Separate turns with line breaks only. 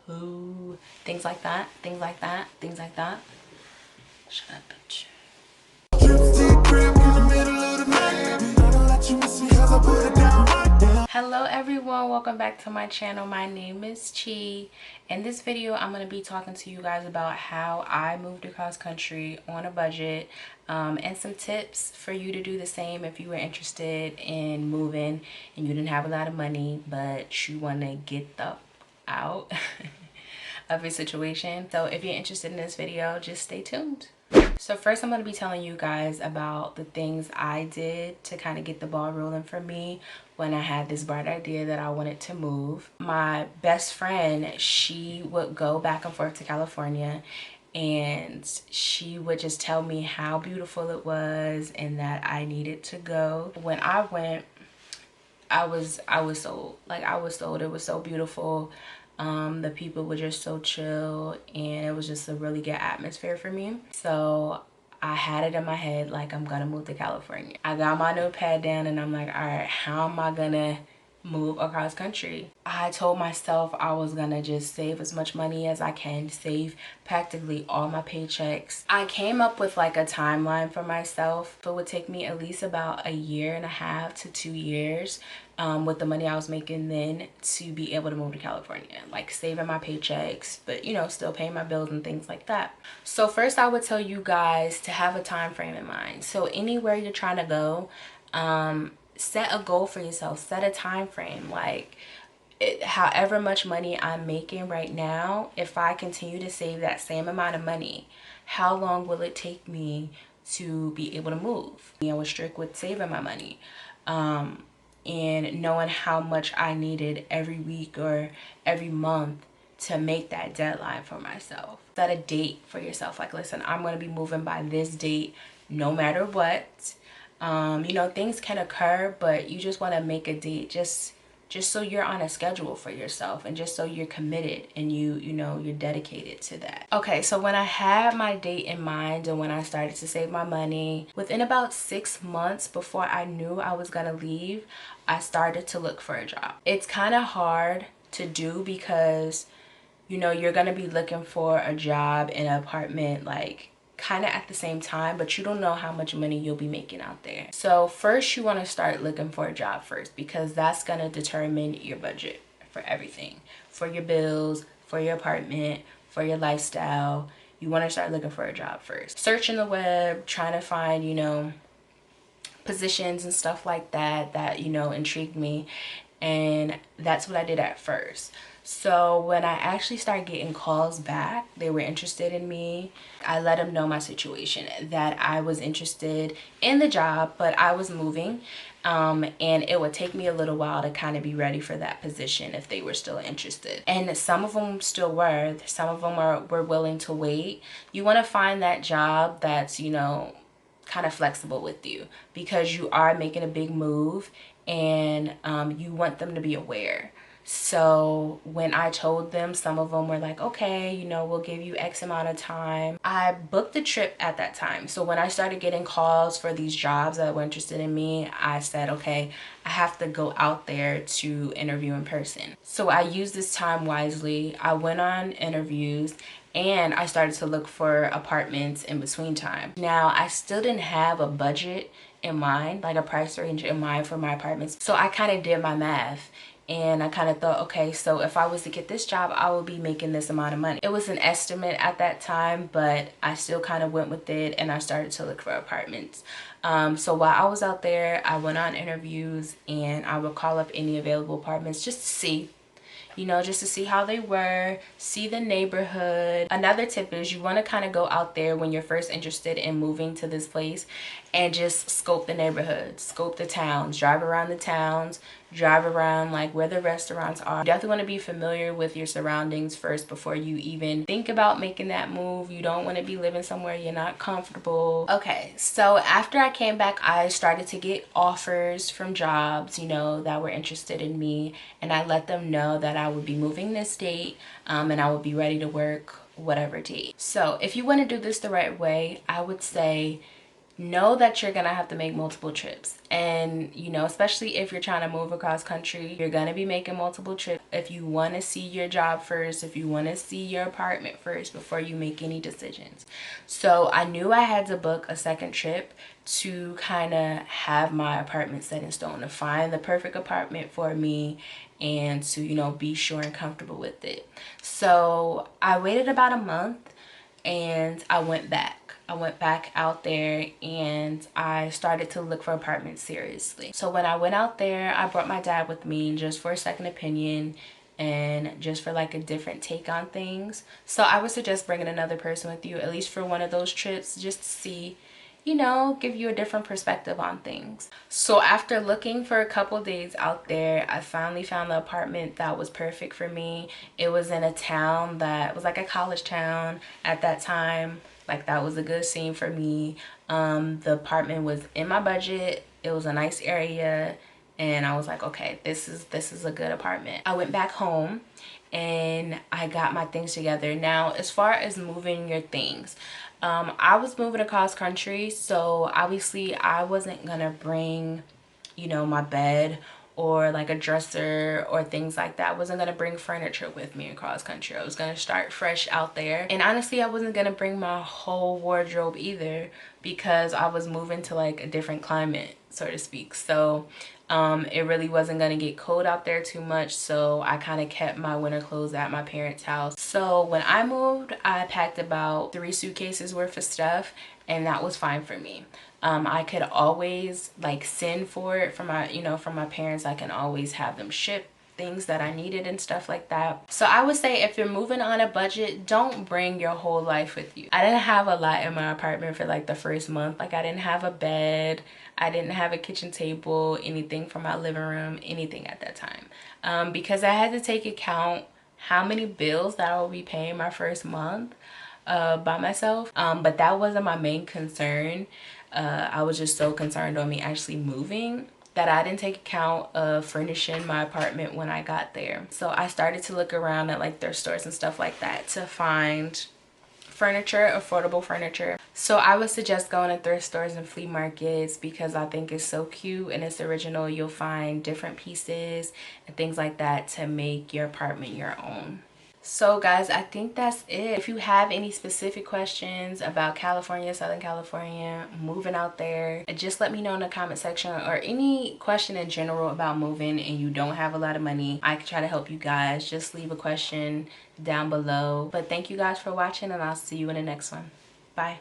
Ooh, things like that, things like that, things like that. Shut up, bitch. Hello everyone, welcome back to my channel. My name is Chi. In this video I'm going to be talking to you guys about how I moved across country on a budget, and some tips for you to do the same if you were interested in moving and you didn't have a lot of money but you want to get the out of your situation. So if you're interested in this video, just stay tuned. So first I'm going to be telling you guys about the things I did to kind of get the ball rolling for me when I had this bright idea that I wanted to move. My best friend, she would go back and forth to California and she would just tell me how beautiful it was and that I needed to go. When I went, I was sold. Like, I was sold. It was so beautiful. The people were just so chill and it was just a really good atmosphere for me. So I had it in my head, like, I'm gonna move to California. I got my notepad down and I'm like, all right, how am I gonna move across country? I told myself I was gonna just save as much money as I can, save practically all my paychecks. I came up with like a timeline for myself. It would take me at least about 1.5 to 2 years with the money I was making then to be able to move to California, like saving my paychecks, but you know, still paying my bills and things like that. So first I would tell you guys to have a time frame in mind. So anywhere you're trying to go, set a goal for yourself, set a time frame. Like, however much money I'm making right now, if I continue to save that same amount of money, how long will it take me to be able to move? I was strict with saving my money, and knowing how much I needed every week or every month to make that deadline for myself. Set a date for yourself. Like, listen, I'm going to be moving by this date no matter what. You know, things can occur, but you just want to make a date just so you're on a schedule for yourself and just so you're committed and you know you're dedicated to that. Okay, so when I had my date in mind and when I started to save my money, within about 6 months before I knew I was gonna leave, I started to look for a job. It's kind of hard to do because, you know, you're gonna be looking for a job in an apartment like kind of at the same time, but you don't know how much money you'll be making out there. So first you want to start looking for a job first, because that's going to determine your budget for everything, for your bills, for your apartment, for your lifestyle. You want to start looking for a job first. Searching the web, trying to find, you know, positions and stuff like that you know, intrigued me, and that's what I did at first. So when I actually started getting calls back, they were interested in me. I let them know my situation, that I was interested in the job, but I was moving, and it would take me a little while to kind of be ready for that position if they were still interested. And some of them still were. Some of them were willing to wait. You want to find that job that's, you know, kind of flexible with you, because you are making a big move and you want them to be aware. So when I told them, some of them were like, okay, you know, we'll give you X amount of time. I booked the trip at that time. So when I started getting calls for these jobs that were interested in me, I said, okay, I have to go out there to interview in person. So I used this time wisely. I went on interviews and I started to look for apartments in between time. Now, I still didn't have a budget in mind, like a price range in mind for my apartments. So I kind of did my math. And I kind of thought, okay, so if I was to get this job, I would be making this amount of money. It was an estimate at that time, but I still kind of went with it and I started to look for apartments. So while I was out there, I went on interviews and I would call up any available apartments just to see, you know, just to see how they were, see the neighborhood. Another tip is you want to kind of go out there when you're first interested in moving to this place and just scope the neighborhood, scope the towns, drive around the towns, drive around like where the restaurants are. You definitely want to be familiar with your surroundings first before you even think about making that move. You don't want to be living somewhere you're not comfortable. Okay, so after I came back, I started to get offers from jobs, you know, that were interested in me, and I let them know that I would be moving this date, and I would be ready to work whatever date. So if you want to do this the right way, I would say know that you're gonna have to make multiple trips. And you know, especially if you're trying to move across country, you're gonna be making multiple trips. If you want to see your job first, if you want to see your apartment first before you make any decisions. So I knew I had to book a second trip to kind of have my apartment set in stone, to find the perfect apartment for me and to, you know, be sure and comfortable with it. So I waited about a month and I went back. I went back out there and I started to look for apartments seriously. So when I went out there, I brought my dad with me just for a second opinion and just for like a different take on things. So I would suggest bringing another person with you, at least for one of those trips, just to see, you know, give you a different perspective on things. So after looking for a couple days out there, I finally found the apartment that was perfect for me. It was in a town that was like a college town at that time. Like that was a good scene for me. The apartment was in my budget. It was a nice area. And I was like, okay, this is a good apartment. I went back home and I got my things together. Now, as far as moving your things, I was moving across country, so obviously I wasn't gonna bring, you know, my bed or like a dresser or things like that. I wasn't gonna bring furniture with me across country. I was gonna start fresh out there. And honestly, I wasn't gonna bring my whole wardrobe either because I was moving to like a different climate, so to speak. So it really wasn't gonna get cold out there too much, so I kind of kept my winter clothes at my parents' house. So when I moved, I packed about 3 suitcases worth of stuff, and that was fine for me. I could always like send for it from my, you know, from my parents. I can always have them ship things that I needed and stuff like that. So I would say if you're moving on a budget, don't bring your whole life with you. I didn't have a lot in my apartment for like the first month. Like I didn't have a bed, I didn't have a kitchen table, anything for my living room, anything at that time. Because I had to take account how many bills that I will be paying my first month by myself. But that wasn't my main concern. I was just so concerned on me actually moving that I didn't take account of furnishing my apartment when I got there. So I started to look around at like thrift stores and stuff like that to find furniture, affordable furniture. So I would suggest going to thrift stores and flea markets because I think it's so cute and it's original. You'll find different pieces and things like that to make your apartment your own. So guys, I think that's it. If you have any specific questions about California, Southern California, moving out there, just let me know in the comment section, or any question in general about moving and you don't have a lot of money, I can try to help you guys. Just leave a question down below. But thank you guys for watching and I'll see you in the next one. Bye.